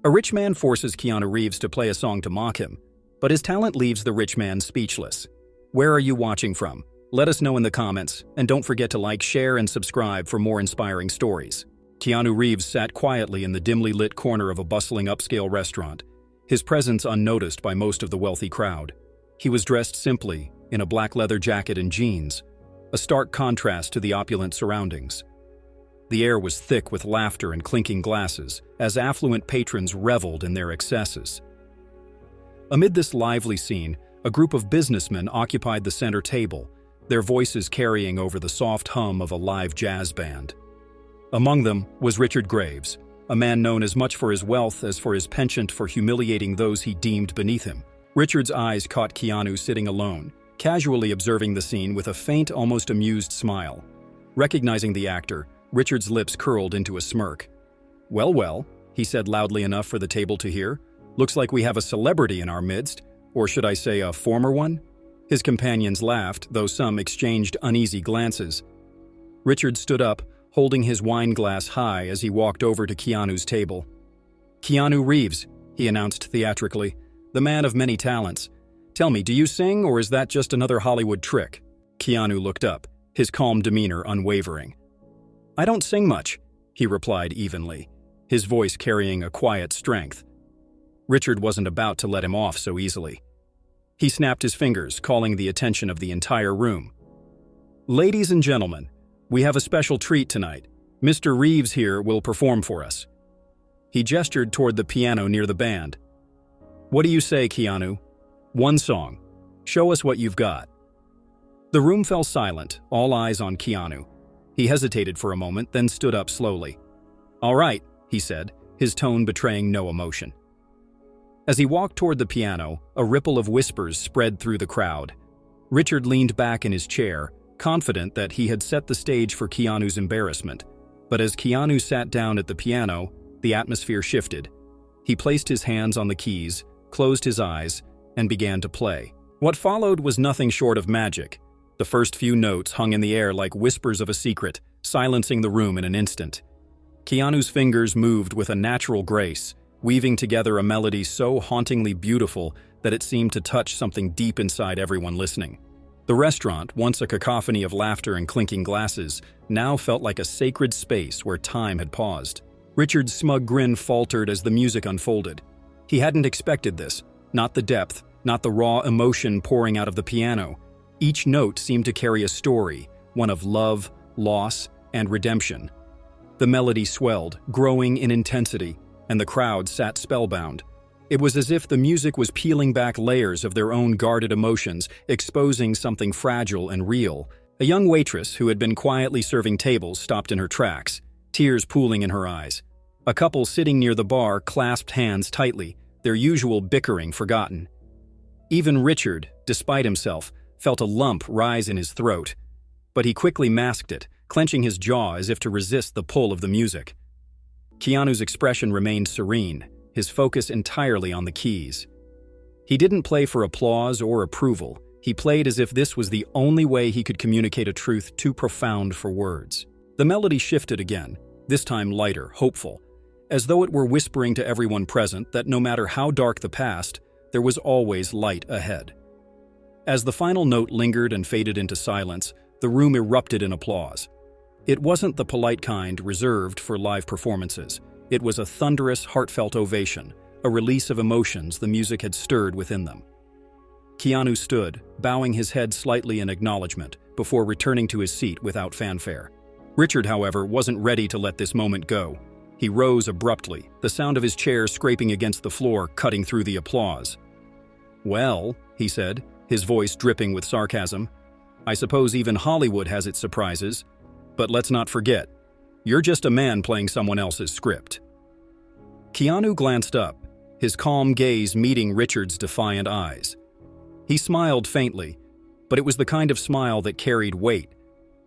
A rich man forces Keanu Reeves to play a song to mock him, but his talent leaves the rich man speechless. Where are you watching from? Let us know in the comments, and don't forget to like, share, and subscribe for more inspiring stories. Keanu Reeves sat quietly in the dimly lit corner of a bustling upscale restaurant, his presence unnoticed by most of the wealthy crowd. He was dressed simply, in a black leather jacket and jeans, a stark contrast to the opulent surroundings. The air was thick with laughter and clinking glasses, as affluent patrons reveled in their excesses. Amid this lively scene, a group of businessmen occupied the center table, their voices carrying over the soft hum of a live jazz band. Among them was Richard Graves, a man known as much for his wealth as for his penchant for humiliating those he deemed beneath him. Richard's eyes caught Keanu sitting alone, casually observing the scene with a faint, almost amused smile. Recognizing the actor, Richard's lips curled into a smirk. Well, he said loudly enough for the table to hear. Looks like we have a celebrity in our midst, or should I say a former one? His companions laughed, though some exchanged uneasy glances. Richard stood up, holding his wine glass high as he walked over to Keanu's table. "Keanu Reeves," he announced theatrically, "the man of many talents. Tell me, do you sing, or is that just another Hollywood trick?" Keanu looked up, his calm demeanor unwavering. "I don't sing much," he replied evenly, his voice carrying a quiet strength. Richard wasn't about to let him off so easily. He snapped his fingers, calling the attention of the entire room. "Ladies and gentlemen, we have a special treat tonight. Mr. Reeves here will perform for us." He gestured toward the piano near the band. "What do you say, Keanu? One song. Show us what you've got." The room fell silent, all eyes on Keanu. He hesitated for a moment, then stood up slowly. "All right," he said, his tone betraying no emotion. As he walked toward the piano, a ripple of whispers spread through the crowd. Richard leaned back in his chair, confident that he had set the stage for Keanu's embarrassment. But as Keanu sat down at the piano, the atmosphere shifted. He placed his hands on the keys, closed his eyes, and began to play. What followed was nothing short of magic. The first few notes hung in the air like whispers of a secret, silencing the room in an instant. Keanu's fingers moved with a natural grace, weaving together a melody so hauntingly beautiful that it seemed to touch something deep inside everyone listening. The restaurant, once a cacophony of laughter and clinking glasses, now felt like a sacred space where time had paused. Richard's smug grin faltered as the music unfolded. He hadn't expected this, not the depth, not the raw emotion pouring out of the piano. Each note seemed to carry a story, one of love, loss, and redemption. The melody swelled, growing in intensity, and the crowd sat spellbound. It was as if the music was peeling back layers of their own guarded emotions, exposing something fragile and real. A young waitress who had been quietly serving tables stopped in her tracks, tears pooling in her eyes. A couple sitting near the bar clasped hands tightly, their usual bickering forgotten. Even Richard, despite himself, felt a lump rise in his throat, but he quickly masked it, clenching his jaw as if to resist the pull of the music. Keanu's expression remained serene, his focus entirely on the keys. He didn't play for applause or approval. He played as if this was the only way he could communicate a truth too profound for words. The melody shifted again, this time lighter, hopeful, as though it were whispering to everyone present that no matter how dark the past, there was always light ahead. As the final note lingered and faded into silence, the room erupted in applause. It wasn't the polite kind reserved for live performances. It was a thunderous, heartfelt ovation, a release of emotions the music had stirred within them. Keanu stood, bowing his head slightly in acknowledgement, before returning to his seat without fanfare. Richard, however, wasn't ready to let this moment go. He rose abruptly, the sound of his chair scraping against the floor cutting through the applause. "Well," he said, his voice dripping with sarcasm, "I suppose even Hollywood has its surprises. But let's not forget, you're just a man playing someone else's script." Keanu glanced up, his calm gaze meeting Richard's defiant eyes. He smiled faintly, but it was the kind of smile that carried weight,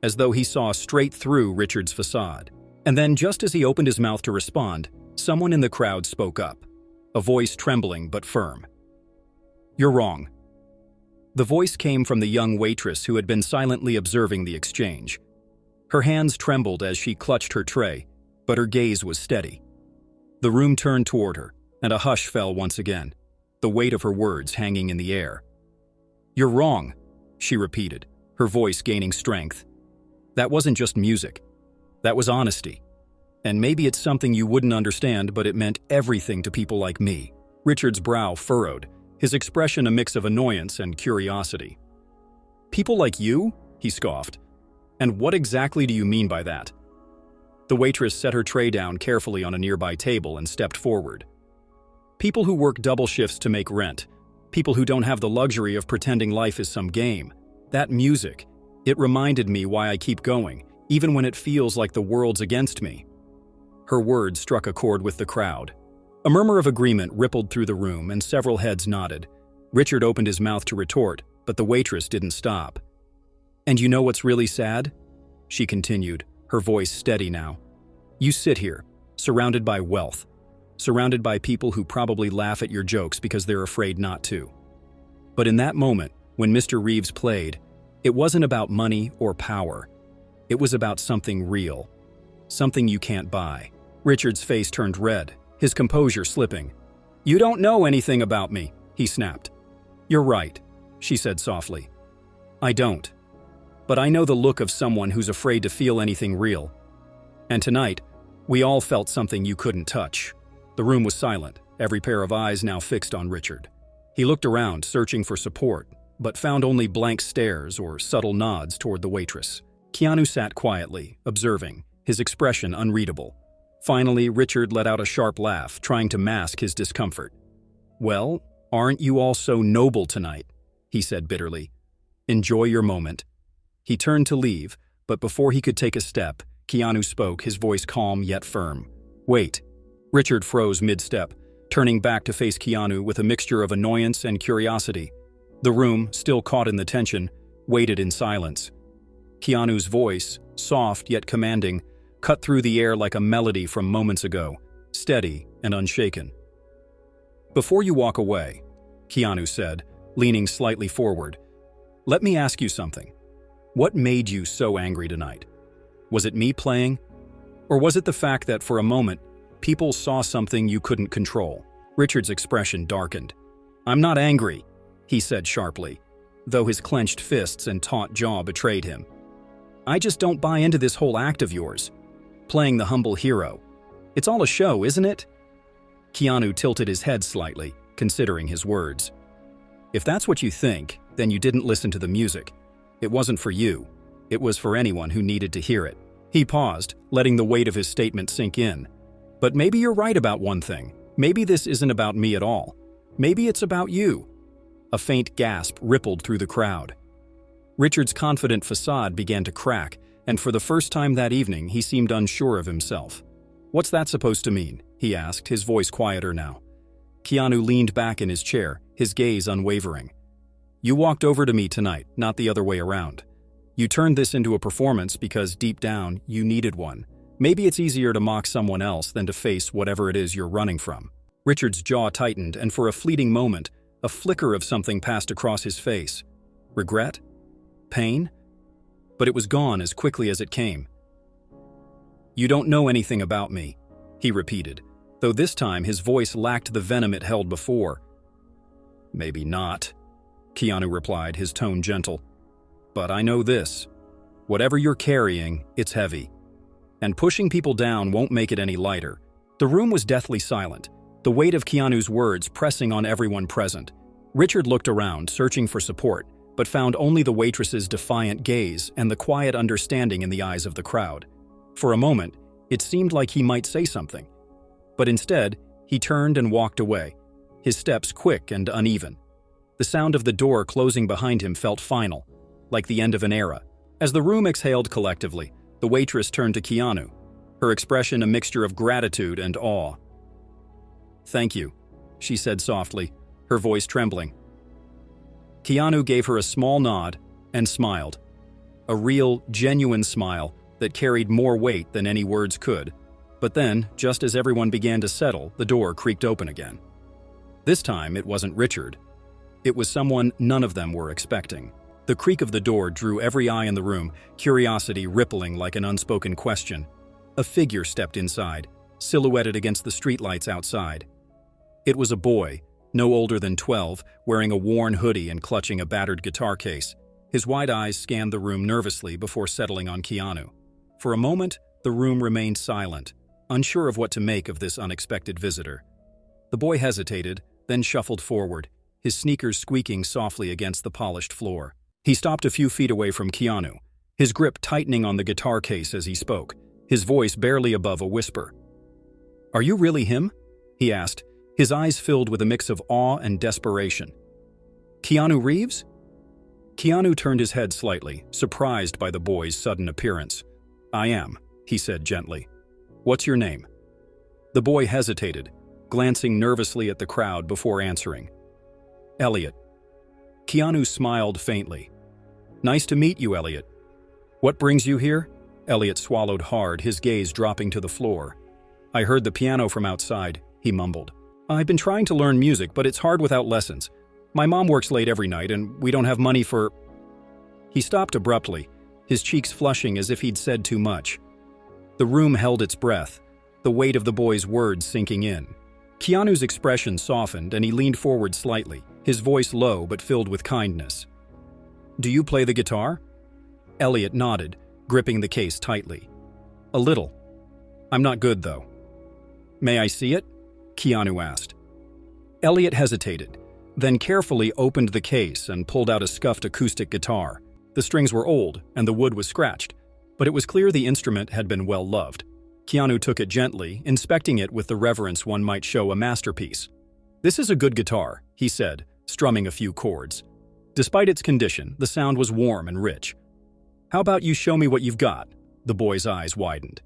as though he saw straight through Richard's facade. And then, just as he opened his mouth to respond, someone in the crowd spoke up, a voice trembling but firm. "You're wrong." The voice came from the young waitress who had been silently observing the exchange. Her hands trembled as she clutched her tray, but her gaze was steady. The room turned toward her, and a hush fell once again, the weight of her words hanging in the air. "You're wrong," she repeated, her voice gaining strength. "That wasn't just music. That was honesty. And maybe it's something you wouldn't understand, but it meant everything to people like me." Richard's brow furrowed, his expression a mix of annoyance and curiosity. "People like you?" he scoffed. "And what exactly do you mean by that?" The waitress set her tray down carefully on a nearby table and stepped forward. "People who work double shifts to make rent. People who don't have the luxury of pretending life is some game. That music, it reminded me why I keep going, even when it feels like the world's against me." Her words struck a chord with the crowd. A murmur of agreement rippled through the room and several heads nodded. Richard opened his mouth to retort, but the waitress didn't stop. "And you know what's really sad?" she continued, her voice steady now. "You sit here, surrounded by wealth, surrounded by people who probably laugh at your jokes because they're afraid not to. But in that moment, when Mr. Reeves played, it wasn't about money or power. It was about something real, something you can't buy." Richard's face turned red, his composure slipping. "You don't know anything about me," he snapped. "You're right," she said softly. "I don't. But I know the look of someone who's afraid to feel anything real. And tonight, we all felt something you couldn't touch." The room was silent, every pair of eyes now fixed on Richard. He looked around, searching for support, but found only blank stares or subtle nods toward the waitress. Keanu sat quietly, observing, his expression unreadable. Finally, Richard let out a sharp laugh, trying to mask his discomfort. "Well, aren't you all so noble tonight?" he said bitterly. "Enjoy your moment." He turned to leave, but before he could take a step, Keanu spoke, his voice calm yet firm. "Wait." Richard froze mid-step, turning back to face Keanu with a mixture of annoyance and curiosity. The room, still caught in the tension, waited in silence. Keanu's voice, soft yet commanding, cut through the air like a melody from moments ago, steady and unshaken. "Before you walk away," Keanu said, leaning slightly forward, "let me ask you something. What made you so angry tonight? Was it me playing? Or was it the fact that for a moment, people saw something you couldn't control?" Richard's expression darkened. "I'm not angry," he said sharply, though his clenched fists and taut jaw betrayed him. "I just don't buy into this whole act of yours. Playing the humble hero. It's all a show, isn't it?" Keanu tilted his head slightly, considering his words. "If that's what you think, then you didn't listen to the music. It wasn't for you. It was for anyone who needed to hear it." He paused, letting the weight of his statement sink in. "But maybe you're right about one thing. Maybe this isn't about me at all. Maybe it's about you." A faint gasp rippled through the crowd. Richard's confident facade began to crack, and for the first time that evening, he seemed unsure of himself. "What's that supposed to mean?" he asked, his voice quieter now. Keanu leaned back in his chair, his gaze unwavering. "You walked over to me tonight, not the other way around. You turned this into a performance because deep down, you needed one. Maybe it's easier to mock someone else than to face whatever it is you're running from." Richard's jaw tightened, and for a fleeting moment, a flicker of something passed across his face. Regret? Pain? But it was gone as quickly as it came. "You don't know anything about me," he repeated, though this time his voice lacked the venom it held before. "Maybe not," Keanu replied, his tone gentle. "But I know this. Whatever you're carrying, it's heavy. And pushing people down won't make it any lighter." The room was deathly silent, the weight of Keanu's words pressing on everyone present. Richard looked around, searching for support, but found only the waitress's defiant gaze and the quiet understanding in the eyes of the crowd. For a moment, it seemed like he might say something. But instead, he turned and walked away, his steps quick and uneven. The sound of the door closing behind him felt final, like the end of an era. As the room exhaled collectively, the waitress turned to Keanu, her expression a mixture of gratitude and awe. "Thank you," she said softly, her voice trembling. Keanu gave her a small nod and smiled. A real, genuine smile that carried more weight than any words could. But then, just as everyone began to settle, the door creaked open again. This time, it wasn't Richard. It was someone none of them were expecting. The creak of the door drew every eye in the room, curiosity rippling like an unspoken question. A figure stepped inside, silhouetted against the streetlights outside. It was a boy, no older than 12, wearing a worn hoodie and clutching a battered guitar case. His wide eyes scanned the room nervously before settling on Keanu. For a moment, the room remained silent, unsure of what to make of this unexpected visitor. The boy hesitated, then shuffled forward, his sneakers squeaking softly against the polished floor. He stopped a few feet away from Keanu, his grip tightening on the guitar case as he spoke, his voice barely above a whisper. "Are you really him?" he asked, his eyes filled with a mix of awe and desperation. "Keanu Reeves?" Keanu turned his head slightly, surprised by the boy's sudden appearance. "I am," he said gently. "What's your name?" The boy hesitated, glancing nervously at the crowd before answering. "Elliot." Keanu smiled faintly. "Nice to meet you, Elliot." "What brings you here?" Elliot swallowed hard, his gaze dropping to the floor. "I heard the piano from outside," he mumbled. "I've been trying to learn music, but it's hard without lessons. My mom works late every night, and we don't have money for—" He stopped abruptly, his cheeks flushing as if he'd said too much. The room held its breath, the weight of the boy's words sinking in. Keanu's expression softened, and he leaned forward slightly, his voice low but filled with kindness. "Do you play the guitar?" Elliot nodded, gripping the case tightly. "A little. I'm not good, though." "May I see it?" Keanu asked. Elliot hesitated, then carefully opened the case and pulled out a scuffed acoustic guitar. The strings were old, and the wood was scratched, but it was clear the instrument had been well loved. Keanu took it gently, inspecting it with the reverence one might show a masterpiece. "This is a good guitar," he said, strumming a few chords. Despite its condition, the sound was warm and rich. "How about you show me what you've got?" The boy's eyes widened.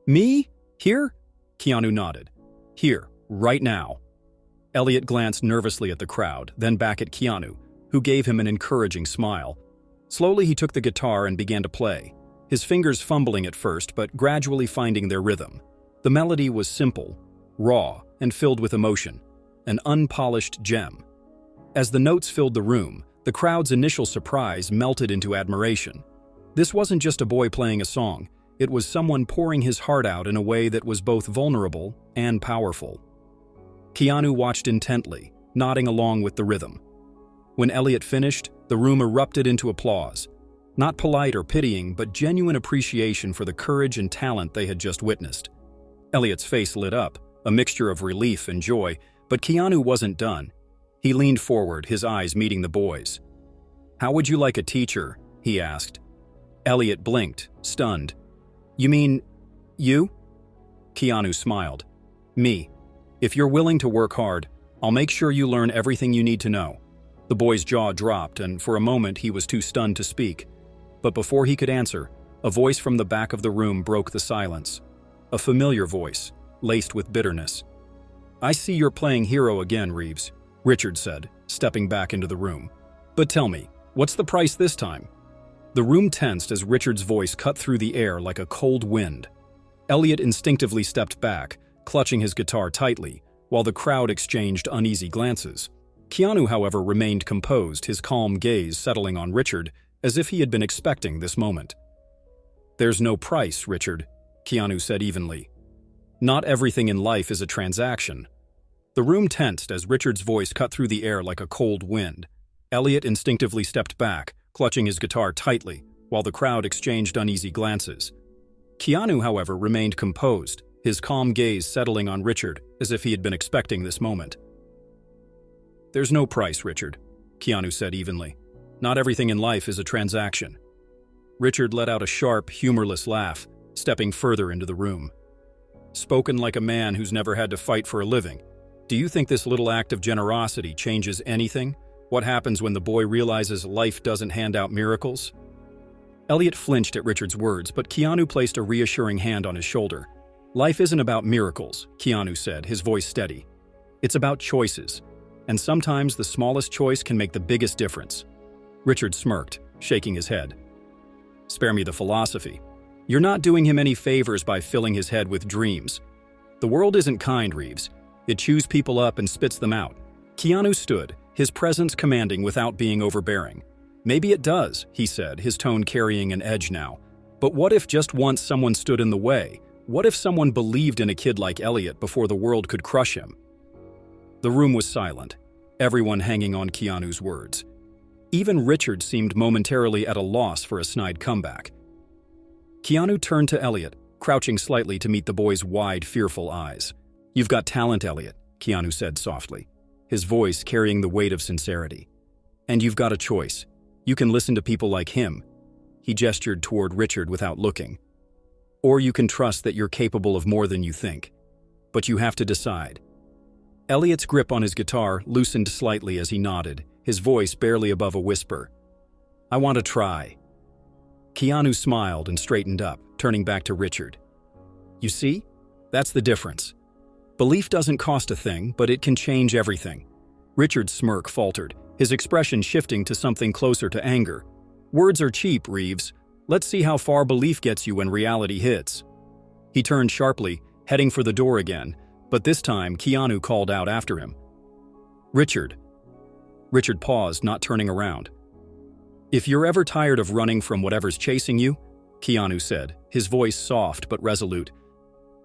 "Me? Here?" Keanu nodded. "Here, right now." Elliot glanced nervously at the crowd, then back at Keanu, who gave him an encouraging smile. Slowly he took the guitar and began to play, his fingers fumbling at first but gradually finding their rhythm. The melody was simple, raw, and filled with emotion, an unpolished gem. As the notes filled the room, the crowd's initial surprise melted into admiration. This wasn't just a boy playing a song, it was someone pouring his heart out in a way that was both vulnerable and powerful. Keanu watched intently, nodding along with the rhythm. When Elliot finished, the room erupted into applause. Not polite or pitying, but genuine appreciation for the courage and talent they had just witnessed. Elliot's face lit up, a mixture of relief and joy, but Keanu wasn't done. He leaned forward, his eyes meeting the boys. "How would you like a teacher?" he asked. Elliot blinked, stunned. "You mean, you?" Keanu smiled. "Me. If you're willing to work hard, I'll make sure you learn everything you need to know." The boy's jaw dropped, and for a moment he was too stunned to speak. But before he could answer, a voice from the back of the room broke the silence. A familiar voice, laced with bitterness. "I see you're playing hero again, Reeves," Richard said, stepping back into the room. "But tell me, what's the price this time?" The room tensed as Richard's voice cut through the air like a cold wind. Elliot instinctively stepped back, clutching his guitar tightly, while the crowd exchanged uneasy glances. Keanu, however, remained composed, his calm gaze settling on Richard, as if he had been expecting this moment. "There's no price, Richard," Keanu said evenly. "Not everything in life is a transaction." The room tensed as Richard's voice cut through the air like a cold wind. Elliot instinctively stepped back, clutching his guitar tightly, while the crowd exchanged uneasy glances. Keanu, however, remained composed, his calm gaze settling on Richard, as if he had been expecting this moment. "There's no price, Richard," Keanu said evenly. "Not everything in life is a transaction." Richard let out a sharp, humorless laugh, stepping further into the room. "Spoken like a man who's never had to fight for a living. Do you think this little act of generosity changes anything? What happens when the boy realizes life doesn't hand out miracles?" Elliot flinched at Richard's words, but Keanu placed a reassuring hand on his shoulder. "Life isn't about miracles," Keanu said, his voice steady. "It's about choices, and sometimes the smallest choice can make the biggest difference." Richard smirked, shaking his head. "Spare me the philosophy. You're not doing him any favors by filling his head with dreams. The world isn't kind, Reeves. It chews people up and spits them out." Keanu stood, his presence commanding without being overbearing. "Maybe it does," he said, his tone carrying an edge now. "But what if just once someone stood in the way? What if someone believed in a kid like Elliot before the world could crush him?" The room was silent, everyone hanging on Keanu's words. Even Richard seemed momentarily at a loss for a snide comeback. Keanu turned to Elliot, crouching slightly to meet the boy's wide, fearful eyes. "You've got talent, Elliot," Keanu said softly, his voice carrying the weight of sincerity. "And you've got a choice. You can listen to people like him." He gestured toward Richard without looking. "Or you can trust that you're capable of more than you think. But you have to decide." Elliot's grip on his guitar loosened slightly as he nodded, his voice barely above a whisper. "I want to try." Keanu smiled and straightened up, turning back to Richard. "You see? That's the difference. Belief doesn't cost a thing, but it can change everything." Richard's smirk faltered, his expression shifting to something closer to anger. "Words are cheap, Reeves. Let's see how far belief gets you when reality hits." He turned sharply, heading for the door again, but this time Keanu called out after him. "Richard." Richard paused, not turning around. "If you're ever tired of running from whatever's chasing you," Keanu said, his voice soft but resolute,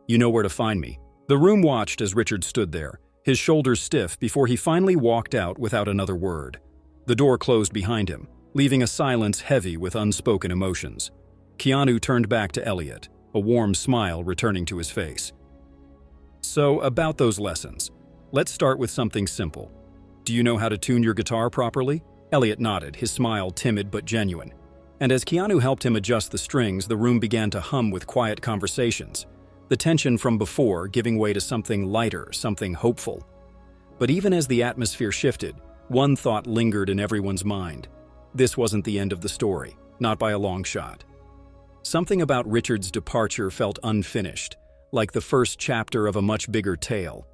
"you know where to find me." The room watched as Richard stood there, his shoulders stiff before he finally walked out without another word. The door closed behind him, leaving a silence heavy with unspoken emotions. Keanu turned back to Elliot, a warm smile returning to his face. "So, about those lessons. Let's start with something simple. Do you know how to tune your guitar properly?" Elliot nodded, his smile timid but genuine. And as Keanu helped him adjust the strings, the room began to hum with quiet conversations, the tension from before giving way to something lighter, something hopeful. But even as the atmosphere shifted, one thought lingered in everyone's mind. This wasn't the end of the story, not by a long shot. Something about Richard's departure felt unfinished, like the first chapter of a much bigger tale.